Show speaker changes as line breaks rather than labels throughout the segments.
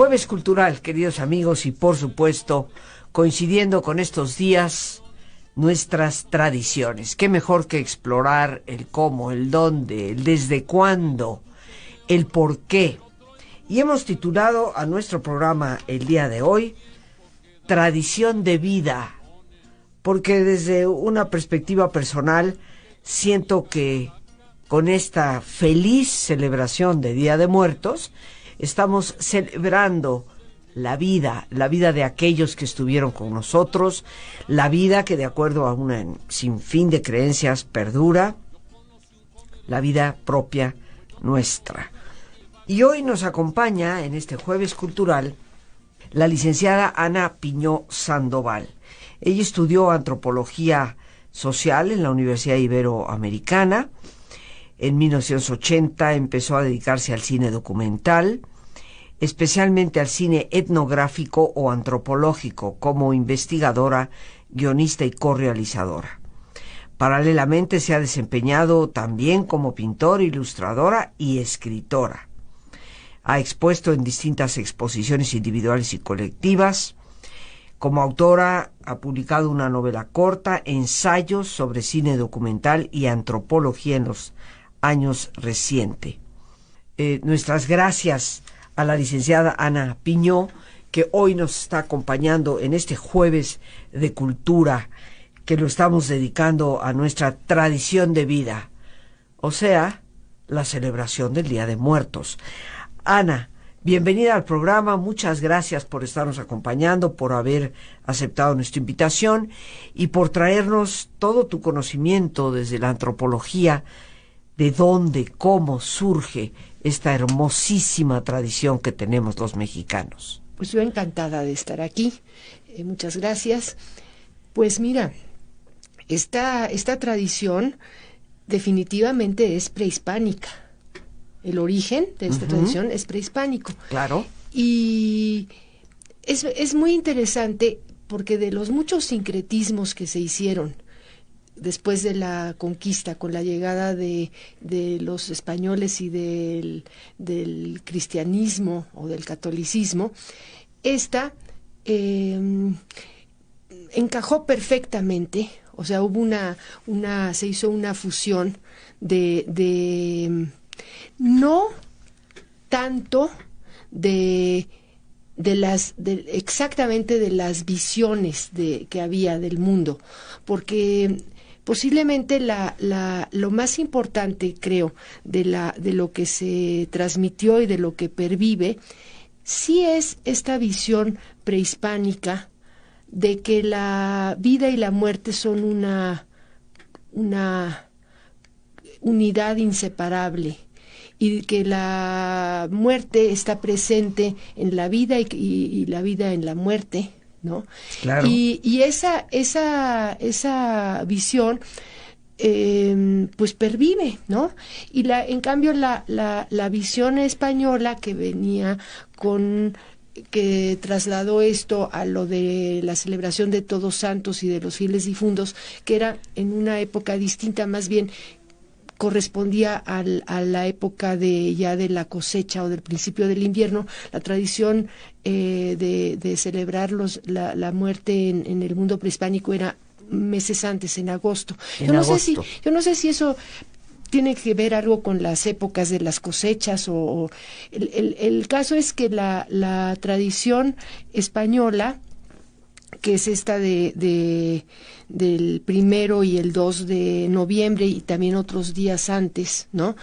Jueves Cultural, queridos amigos, y por supuesto, coincidiendo con estos días, nuestras tradiciones. Qué mejor que explorar el cómo, el dónde, el desde cuándo, el por qué. Y hemos titulado a nuestro programa el día de hoy, Tradición de Vida, porque desde una perspectiva personal, siento que con esta feliz celebración de Día de Muertos, estamos celebrando la vida de aquellos que estuvieron con nosotros, la vida que de acuerdo a una sinfín de creencias perdura, la vida propia nuestra. Y hoy nos acompaña en este Jueves Cultural la licenciada Ana Piñó Sandoval. Ella estudió antropología social en la Universidad Iberoamericana. En 1980 empezó a dedicarse al cine documental, especialmente al cine etnográfico o antropológico, como investigadora, guionista y correalizadora. Paralelamente se ha desempeñado también como pintora, ilustradora y escritora. Ha expuesto en distintas exposiciones individuales y colectivas. Como autora ha publicado una novela corta, ensayos sobre cine documental y antropología en los años recientes. Nuestras gracias a la licenciada Ana Piñó, que hoy nos está acompañando en este Jueves de Cultura, que lo estamos dedicando a nuestra tradición de vida, o sea, la celebración del Día de Muertos. Ana, bienvenida al programa, muchas gracias por estarnos acompañando, por haber aceptado nuestra invitación y por traernos todo tu conocimiento desde la antropología, de dónde, cómo surge esta hermosísima tradición que tenemos los mexicanos.
Pues yo encantada de estar aquí, muchas gracias. Pues mira, esta tradición definitivamente es prehispánica. El origen de esta tradición es prehispánico.
Claro.
Y es muy interesante porque de los muchos sincretismos que se hicieron después de la conquista, con la llegada de los españoles y del cristianismo o del catolicismo, esta encajó perfectamente. O sea, hubo se hizo una fusión de no tanto exactamente de las visiones que había del mundo, porque posiblemente lo más importante, creo, de lo que se transmitió y de lo que pervive, sí es esta visión prehispánica de que la vida y la muerte son una unidad inseparable, y que la muerte está presente en la vida y la vida en la muerte, ¿no?
Claro.
Y esa visión pues pervive, ¿no? Y en cambio la visión española que venía que trasladó esto a lo de la celebración de Todos Santos y de los fieles difuntos, que era en una época distinta, más bien correspondía a la época de la cosecha o del principio del invierno. La tradición de celebrar la muerte en el mundo prehispánico era meses antes, en agosto. Yo no sé si eso tiene que ver algo con las épocas de las cosechas o el caso es que la tradición española, que es esta del 1 y el 2 de noviembre y también otros días antes, ¿no?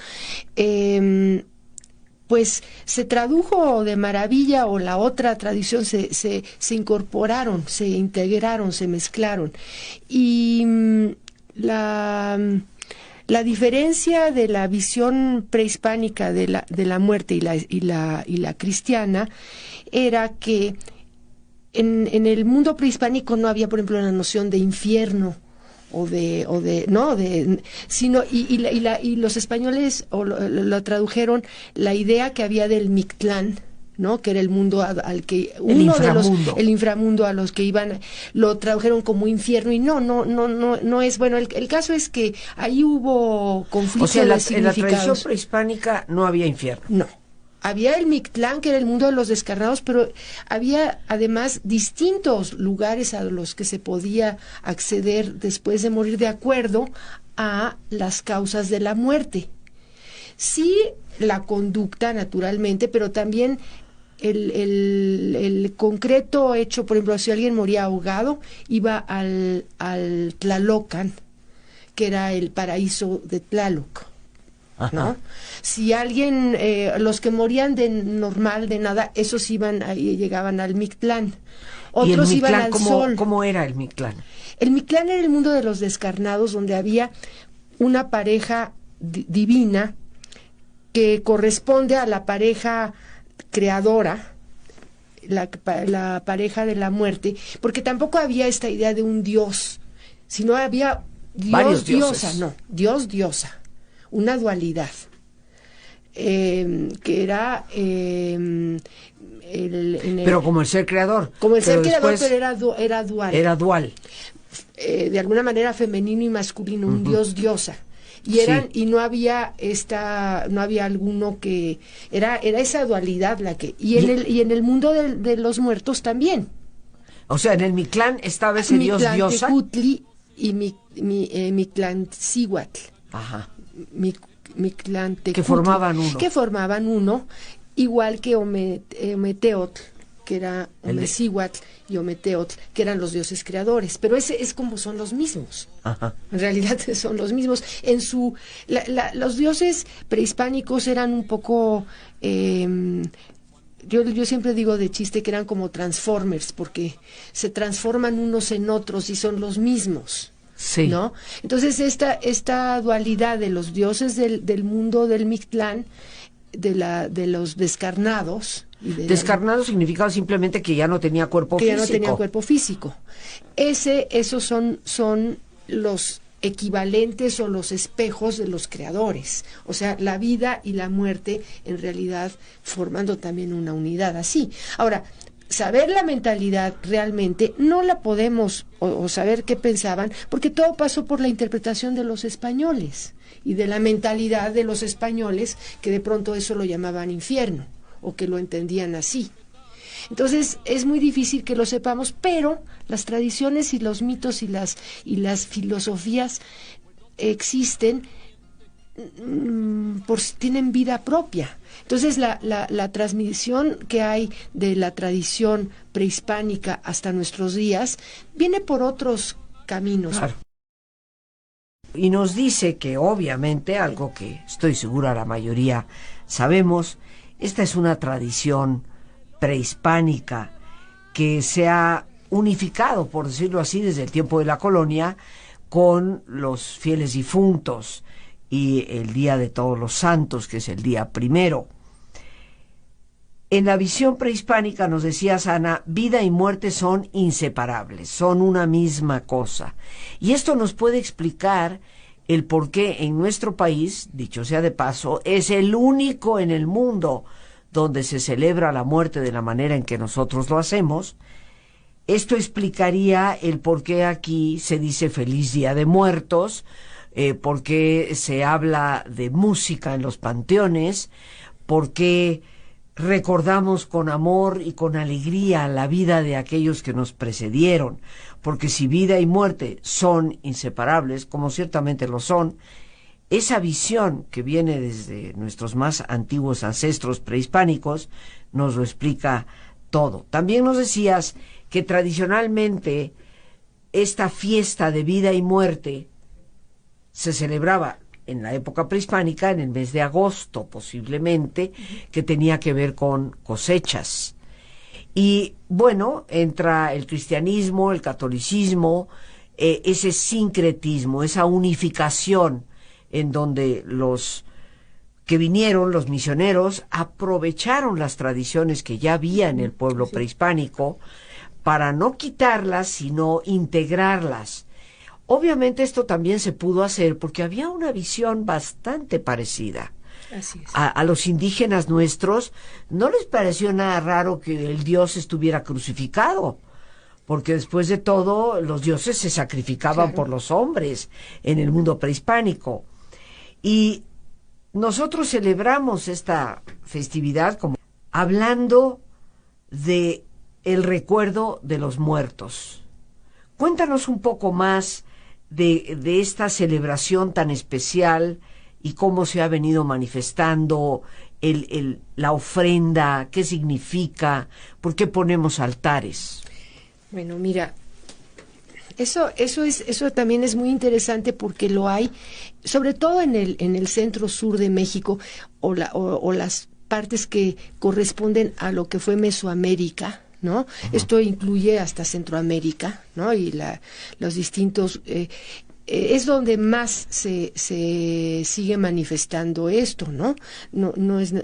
Pues se tradujo de maravilla, o la otra tradición se incorporaron, se integraron, se mezclaron. Y la diferencia de la visión prehispánica de la muerte y la cristiana era que en el mundo prehispánico no había, por ejemplo, la noción de infierno sino y los españoles lo tradujeron la idea que había del Mictlán, ¿no? Que era el mundo al que el inframundo a los que iban, lo tradujeron como infierno, y no es bueno. El caso es que ahí hubo conflicto de significados.
En la tradición prehispánica no había infierno.
No. había el Mictlán, que era el mundo de los descarnados, pero había además distintos lugares a los que se podía acceder después de morir, de acuerdo a las causas de la muerte. Sí, la conducta, naturalmente, pero también el concreto hecho. Por ejemplo, si alguien moría ahogado, iba al Tlalocan, que era el paraíso de Tlaloc, ¿no?
Ajá.
Si alguien, los que morían de normal, de nada, esos iban, ahí llegaban al Mictlán.
¿Y el
Otros iban
Mictlán,
al
cómo,
sol.
cómo era el Mictlán?
El Mictlán era el mundo de los descarnados, donde había una pareja divina que corresponde a la pareja creadora, la pareja de la muerte, porque tampoco había esta idea de un dios, sino había
Varios dioses.
diosa, no, dios, diosa, una dualidad, que era
Pero como el ser creador.
como el ser
pero
creador,
después
pero era dual.
era dual.
De alguna manera femenino y masculino, un dios, diosa. Y eran,
Sí.
y no había no había alguno que era esa dualidad la que, y en el mundo de los muertos también.
O sea, en el Mictlán estaba ese dios diosa.
Mictlantecutli y Mictlantzíhuatl.
Ajá.
Mictlantecutli,
Que formaban uno.
que formaban uno, igual que Ometeotl, que era Omecíhuatl, y Ometeotl, que eran los dioses creadores. Pero ese es como son los mismos.
Ajá.
En realidad son los mismos. Los dioses prehispánicos eran un poco, yo siempre digo de chiste que eran como Transformers, porque se transforman unos en otros y son los mismos.
Sí.
¿No? Entonces esta dualidad de los dioses del mundo del Mictlán, de los descarnados.
Descarnado significaba simplemente que ya no tenía cuerpo
que
físico.
ya no tenía cuerpo físico. Esos son los equivalentes o los espejos de los creadores. O sea, la vida y la muerte en realidad formando también una unidad así. Ahora, saber la mentalidad realmente no la podemos, o saber qué pensaban, porque todo pasó por la interpretación de los españoles y de la mentalidad de los españoles, que de pronto eso lo llamaban infierno o que lo entendían así. Entonces es muy difícil que lo sepamos, pero las tradiciones y los mitos y las filosofías existen, tienen vida propia. Entonces la transmisión que hay de la tradición prehispánica hasta nuestros días viene por otros caminos.
Claro. Y nos dice que obviamente, algo que estoy segura la mayoría sabemos, esta es una tradición prehispánica que se ha unificado, por decirlo así, desde el tiempo de la colonia, con los fieles difuntos y el Día de Todos los Santos, que es el día primero. En la visión prehispánica, nos decía Ana, vida y muerte son inseparables, son una misma cosa. Y esto nos puede explicar el por qué en nuestro país, dicho sea de paso, es el único en el mundo donde se celebra la muerte de la manera en que nosotros lo hacemos. Esto explicaría el por qué aquí se dice Feliz Día de Muertos, por qué se habla de música en los panteones, por qué recordamos con amor y con alegría la vida de aquellos que nos precedieron, porque si vida y muerte son inseparables, como ciertamente lo son, esa visión que viene desde nuestros más antiguos ancestros prehispánicos nos lo explica todo. También nos decías que tradicionalmente esta fiesta de vida y muerte se celebraba en la época prehispánica en el mes de agosto, posiblemente, que tenía que ver con cosechas. Y bueno, entra el cristianismo, el catolicismo, ese sincretismo, esa unificación en donde los que vinieron, los misioneros, aprovecharon las tradiciones que ya había en el pueblo prehispánico para no quitarlas, sino integrarlas. Obviamente esto también se pudo hacer porque había una visión bastante parecida.
Así es.
A los indígenas nuestros no les pareció nada raro que el dios estuviera crucificado, porque después de todo los dioses se sacrificaban por los hombres en el mundo prehispánico. Y nosotros celebramos esta festividad como hablando de el recuerdo de los muertos. Cuéntanos un poco más de esta celebración tan especial y cómo se ha venido manifestando la ofrenda, qué significa, por qué ponemos altares.
Bueno, mira, eso también es muy interesante porque lo hay, sobre todo en el centro sur de México o las partes que corresponden a lo que fue Mesoamérica, ¿no? Uh-huh. Esto incluye hasta Centroamérica, ¿no? Y los distintos es donde más se sigue manifestando esto, ¿no? No es,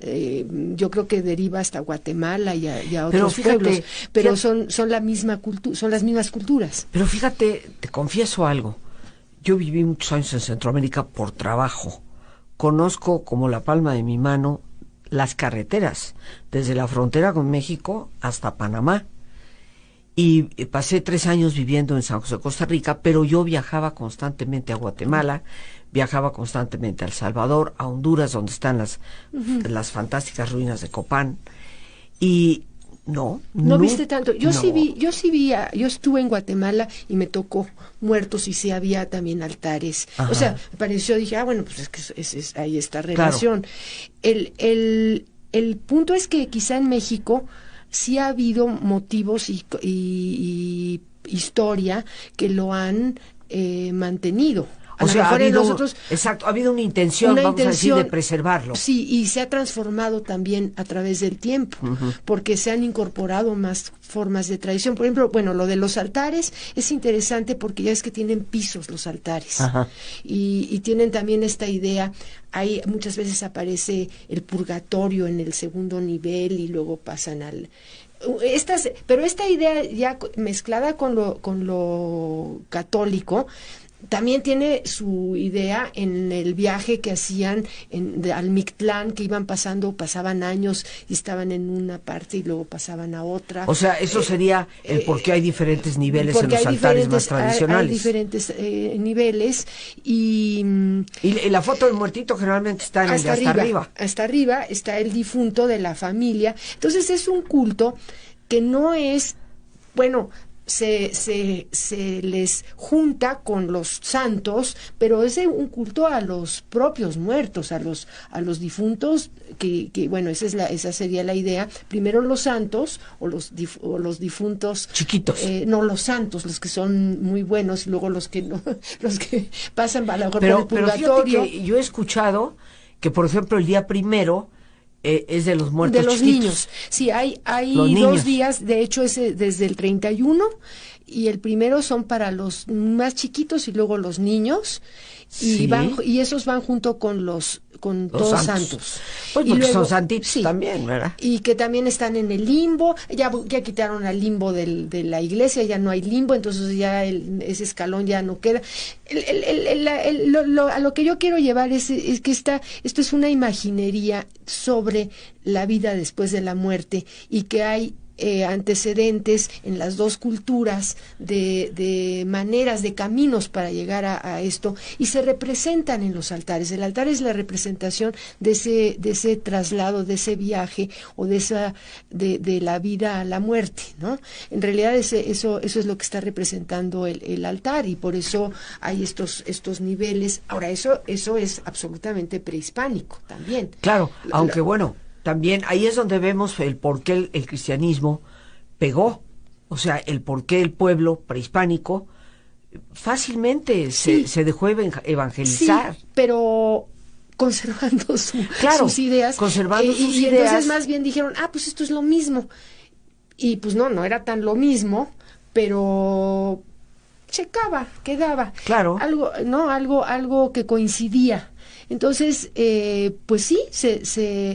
yo creo que deriva hasta Guatemala y a otros pueblos, pero son la misma son las mismas culturas.
Pero fíjate, te confieso algo. Yo viví muchos años en Centroamérica por trabajo. Conozco como la palma de mi mano las carreteras, desde la frontera con México hasta Panamá. Y pasé 3 años viviendo en San José, Costa Rica, pero yo viajaba constantemente a Guatemala, viajaba constantemente a El Salvador, a Honduras, donde están las fantásticas ruinas de Copán. Y no
viste tanto. Yo estuve en Guatemala y me tocó muertos y sí había también altares. Ajá. O sea, me pareció, dije, bueno, pues es que hay esta relación. Claro. El punto es que quizá en México sí ha habido motivos y historia que lo han mantenido.
O sea, ha habido una intención, a decir, de preservarlo.
Sí, y se ha transformado también a través del tiempo, porque se han incorporado más formas de tradición. Por ejemplo, bueno, lo de los altares es interesante porque ya es que tienen pisos los altares. Ajá. Y tienen también esta idea, ahí muchas veces aparece el purgatorio en el segundo nivel y luego pasan al... Pero esta idea ya mezclada con lo católico también tiene su idea en el viaje que hacían al Mictlán, que pasaban años y estaban en una parte y luego pasaban a otra.
O sea, eso sería el por qué hay diferentes niveles en los altares más tradicionales.
Hay diferentes niveles y
la foto del muertito generalmente está hasta arriba.
Hasta arriba está el difunto de la familia. Entonces es un culto que no es, bueno, se les junta con los santos, pero es un culto a los propios muertos, a los difuntos, que bueno, esa sería la idea. Primero los santos o los difuntos
chiquitos.
No, los santos, los que son muy buenos, y luego los que no, los que pasan a lo mejor
por
el purgatorio.
Pero fíjate que yo he escuchado que, por ejemplo, el día primero es de los muertos
de los
chiquitos.
Niños. Sí, hay 2 días, de hecho es desde el 31 y el primero son para los más chiquitos y luego los niños y esos van junto con los todos santos.
Pues porque son santitos también, ¿verdad?
Y que también están en el limbo, ya quitaron al limbo de la iglesia, ya no hay limbo, entonces ya ese escalón ya no queda. A lo que yo quiero llevar es que esto es una imaginería sobre la vida después de la muerte y que hay antecedentes en las dos culturas de maneras, de caminos para llegar a esto, y se representan en los altares. El altar es la representación de ese traslado, de ese viaje o de la vida a la muerte, ¿no? En realidad eso es lo que está representando el altar, y por eso hay estos niveles. Ahora, eso es absolutamente prehispánico también.
Claro, aunque bueno, también ahí es donde vemos el por qué el cristianismo pegó, o sea, el por qué el pueblo prehispánico fácilmente se dejó evangelizar.
Sí, pero conservando sus ideas.
Conservando sus
ideas.
Y
entonces más bien dijeron, pues esto es lo mismo. Y pues no era tan lo mismo, pero quedaba.
Claro.
Algo que coincidía. Entonces, pues sí,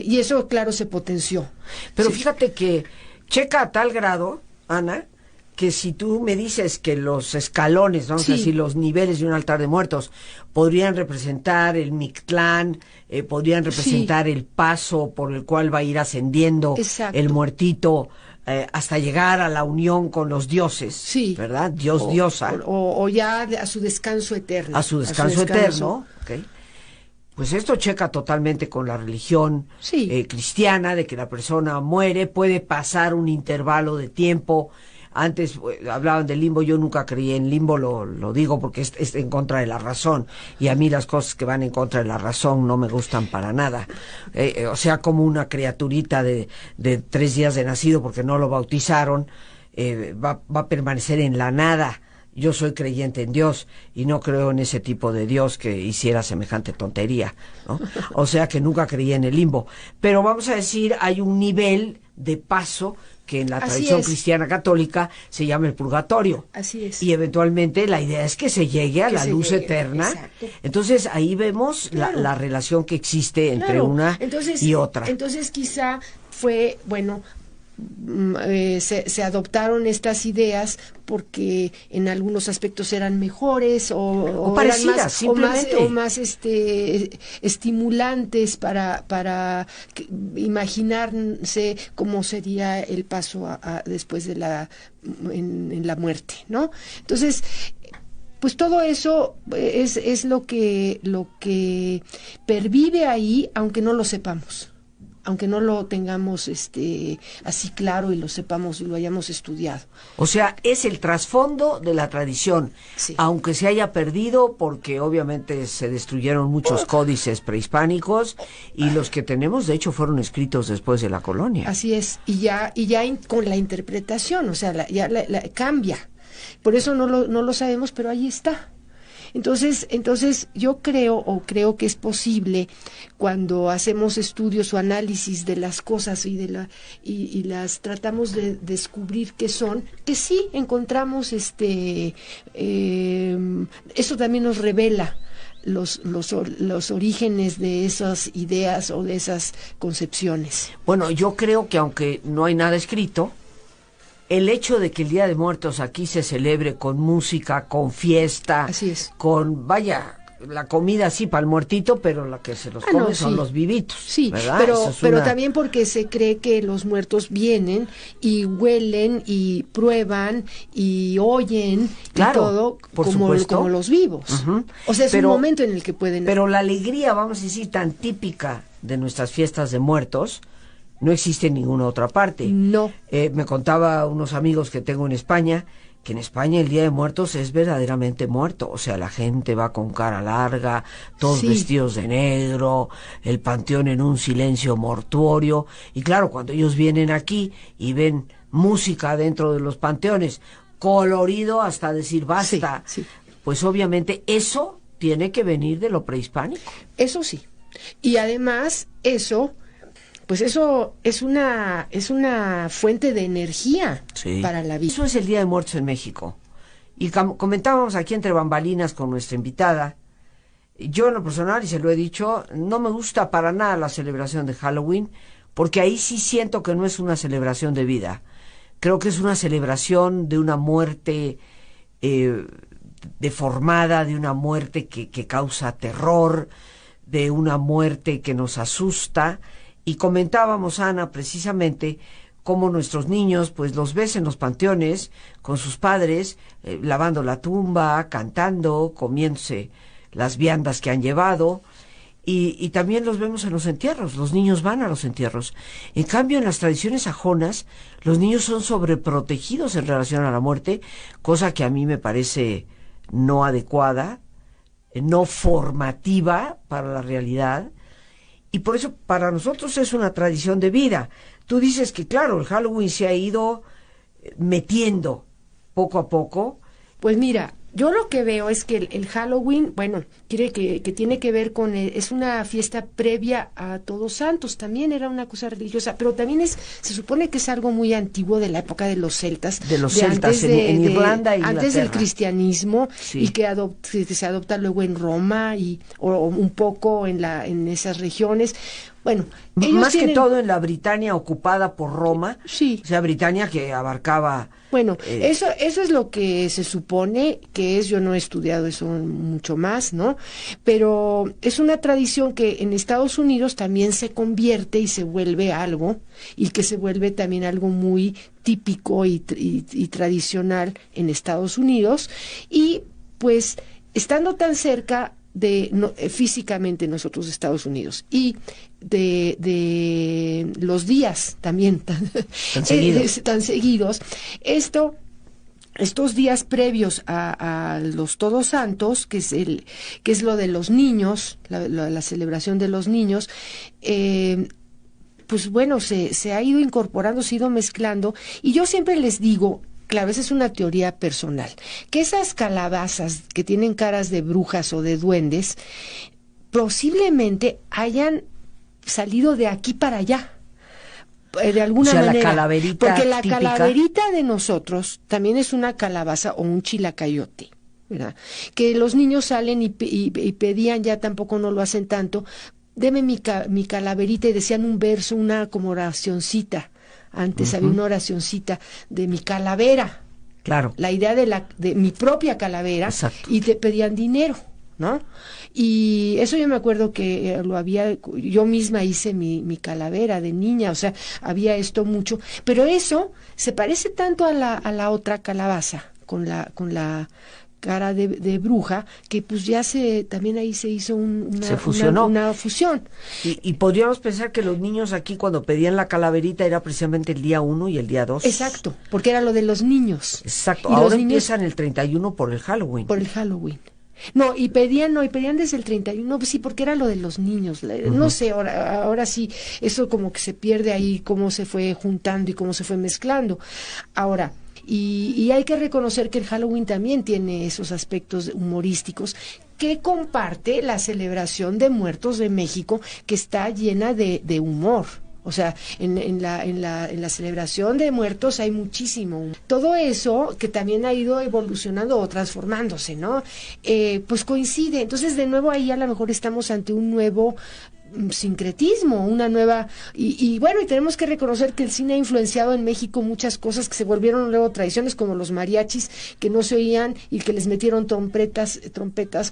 y eso, claro, se potenció.
Pero fíjate que checa a tal grado, Ana, que si tú me dices que los escalones, vamos a decir, los niveles de un altar de muertos, podrían representar el Mictlán, podrían representar el paso por el cual va a ir ascendiendo el muertito, hasta llegar a la unión con los dioses, ¿verdad? Diosa.
O ya a su descanso eterno.
A su descanso eterno, okay. Pues esto checa totalmente con la religión
Sí.
cristiana, de que la persona muere, puede pasar un intervalo de tiempo. Antes hablaban del limbo, yo nunca creí en limbo, lo digo porque es en contra de la razón, y a mí las cosas que van en contra de la razón no me gustan para nada. O sea, como una criaturita de 3 días de nacido porque no lo bautizaron, va a permanecer en la nada. Yo soy creyente en Dios y no creo en ese tipo de Dios que hiciera semejante tontería, ¿no? O sea que nunca creí en el limbo. Pero vamos a decir, hay un nivel de paso que en la tradición cristiana católica se llama el purgatorio.
Así es.
Y eventualmente la idea es que se llegue a la luz eterna. Exacto. Entonces ahí vemos la relación que existe entre una y otra.
Entonces quizá fue, bueno, se adoptaron estas ideas porque en algunos aspectos eran mejores o
parecidas,
eran más,
simplemente.
o más estimulantes para imaginarse cómo sería el paso después de en la muerte, ¿no? Entonces, pues todo eso es lo que pervive ahí, aunque no lo sepamos, aunque no lo tengamos así claro y lo sepamos y lo hayamos estudiado.
O sea, es el trasfondo de la tradición,
sí.
Aunque se haya perdido porque obviamente se destruyeron muchos códices prehispánicos y los que tenemos de hecho fueron escritos después de la colonia.
Así es, y ya con la interpretación, o sea, ya cambia. Por eso no lo sabemos, pero ahí está. Entonces yo creo que es posible cuando hacemos estudios o análisis de las cosas y las tratamos de descubrir qué son, que sí encontramos eso también nos revela los orígenes de esas ideas o de esas concepciones.
Bueno, yo creo que aunque no hay nada escrito, el hecho de que el Día de Muertos aquí se celebre con música, con fiesta,
así es,
con, la comida sí para el muertito, pero la que se los come son los vivitos.
Sí,
¿verdad?
pero también porque se cree que los muertos vienen y huelen y prueban y oyen,
claro,
y todo como los vivos.
Uh-huh.
O sea, es un momento en el que pueden...
Pero la alegría, vamos a decir, tan típica de nuestras fiestas de muertos no existe en ninguna otra parte.
No.
Me contaba unos amigos que tengo en España, que en España el Día de Muertos es verdaderamente muerto. O sea, la gente va con cara larga, todos vestidos de negro, el panteón en un silencio mortuorio. Y claro, cuando ellos vienen aquí y ven música dentro de los panteones, colorido hasta decir basta, pues obviamente eso tiene que venir de lo prehispánico.
Eso sí. Y además, eso es una fuente de energía para la vida.
Eso es el Día de Muertos en México. Y comentábamos aquí entre bambalinas con nuestra invitada. Yo en lo personal, y se lo he dicho, no me gusta para nada la celebración de Halloween, porque ahí sí siento que no es una celebración de vida. Creo que es una celebración de una muerte deformada, de una muerte que causa terror, de una muerte que nos asusta. Y comentábamos, Ana, precisamente cómo nuestros niños, pues los ves en los panteones con sus padres, lavando la tumba, cantando, comiéndose las viandas que han llevado, y también los vemos en los entierros. Los niños van a los entierros. En cambio, en las tradiciones sajonas, los niños son sobreprotegidos en relación a la muerte, cosa que a mí me parece no adecuada, no formativa para la realidad. Y por eso para nosotros es una tradición de vida. Tú dices que claro, el Halloween se ha ido metiendo poco a poco.
Pues mira, yo lo que veo es que el Halloween, bueno, que tiene que ver con, es una fiesta previa a Todos Santos, también era una cosa religiosa, pero también se supone que es algo muy antiguo de la época de los celtas.
De los celtas en Irlanda e Inglaterra.
Antes del cristianismo, y que se adopta luego en Roma o un poco en esas regiones. Bueno,
más que todo en la Britania ocupada por Roma,
sí.
O sea, Britania que abarcaba...
Bueno, eso es lo que se supone que es. Yo no he estudiado eso mucho más, ¿no? Pero es una tradición que en Estados Unidos también se convierte y se vuelve algo, y que se vuelve también algo muy típico y tradicional en Estados Unidos, y pues estando tan cerca físicamente nosotros Estados Unidos y de los días también tan seguidos, estos días previos a los Todos Santos, que es lo de los niños, la celebración de los niños, pues bueno, se ha ido incorporando, se ha ido mezclando, y yo siempre les digo, claro, esa es una teoría personal, que esas calabazas que tienen caras de brujas o de duendes, posiblemente hayan salido de aquí para allá, de alguna manera,
la calaverita
porque la
típica.
Calaverita de nosotros también es una calabaza o un chilacayote, ¿verdad? Que los niños salen y pedían, ya tampoco no lo hacen tanto, deme mi calaverita, y decían un verso, una como oracioncita. Antes había una oracioncita de mi calavera.
Claro.
La idea de mi propia calavera.
Exacto.
Y te pedían dinero, ¿no? Y eso yo me acuerdo que yo misma hice mi calavera de niña, o sea, había esto mucho, pero eso se parece tanto a la otra calabaza, con la cara de bruja, que pues ya también ahí se hizo
se fusionó.
una fusión.
Y podríamos pensar que los niños aquí, cuando pedían la calaverita, era precisamente el día 1 y el día 2.
Exacto, porque era lo de los niños.
Exacto,
y
ahora
los niños
empiezan el 31 por el Halloween.
Por el Halloween. No, y pedían desde el 31, pues sí, porque era lo de los niños. No sé, ahora sí, eso como que se pierde ahí, cómo se fue juntando y cómo se fue mezclando. Ahora, y hay que reconocer que el Halloween también tiene esos aspectos humorísticos que comparte la celebración de Muertos de México, que está llena de humor. O sea, en la celebración de muertos hay muchísimo. Todo eso que también ha ido evolucionando o transformándose, ¿no? Pues coincide. Entonces, de nuevo ahí a lo mejor estamos ante un nuevo sincretismo, una nueva, y bueno, y tenemos que reconocer que el cine ha influenciado en México muchas cosas que se volvieron luego tradiciones, como los mariachis que no se oían y que les metieron trompetas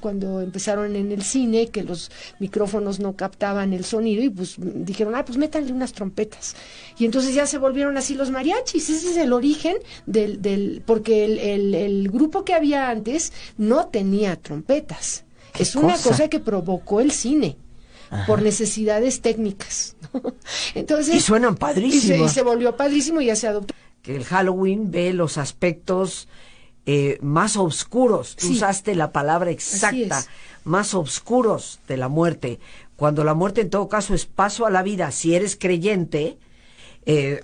cuando empezaron en el cine, que los micrófonos no captaban el sonido, y pues dijeron, pues métanle unas trompetas, y entonces ya se volvieron así los mariachis. Ese es el origen porque el grupo que había antes no tenía trompetas. Es una cosa que provocó el cine. Ajá. Por necesidades técnicas, ¿no? Entonces,
y suenan padrísimo.
Y se volvió padrísimo y ya se adoptó.
Que el Halloween ve los aspectos más oscuros. Tú usaste la palabra exacta, más oscuros de la muerte. Cuando la muerte, en todo caso, es paso a la vida. Si eres creyente,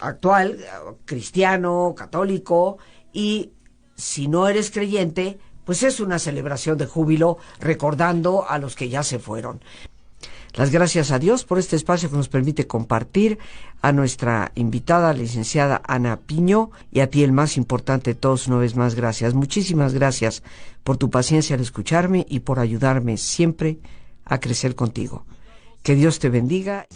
actual, cristiano, católico, y si no eres creyente, pues es una celebración de júbilo recordando a los que ya se fueron. Las gracias a Dios por este espacio que nos permite compartir, a nuestra invitada, licenciada Ana Piño, y a ti, el más importante de todos, una vez más, gracias. Muchísimas gracias por tu paciencia al escucharme y por ayudarme siempre a crecer contigo. Que Dios te bendiga.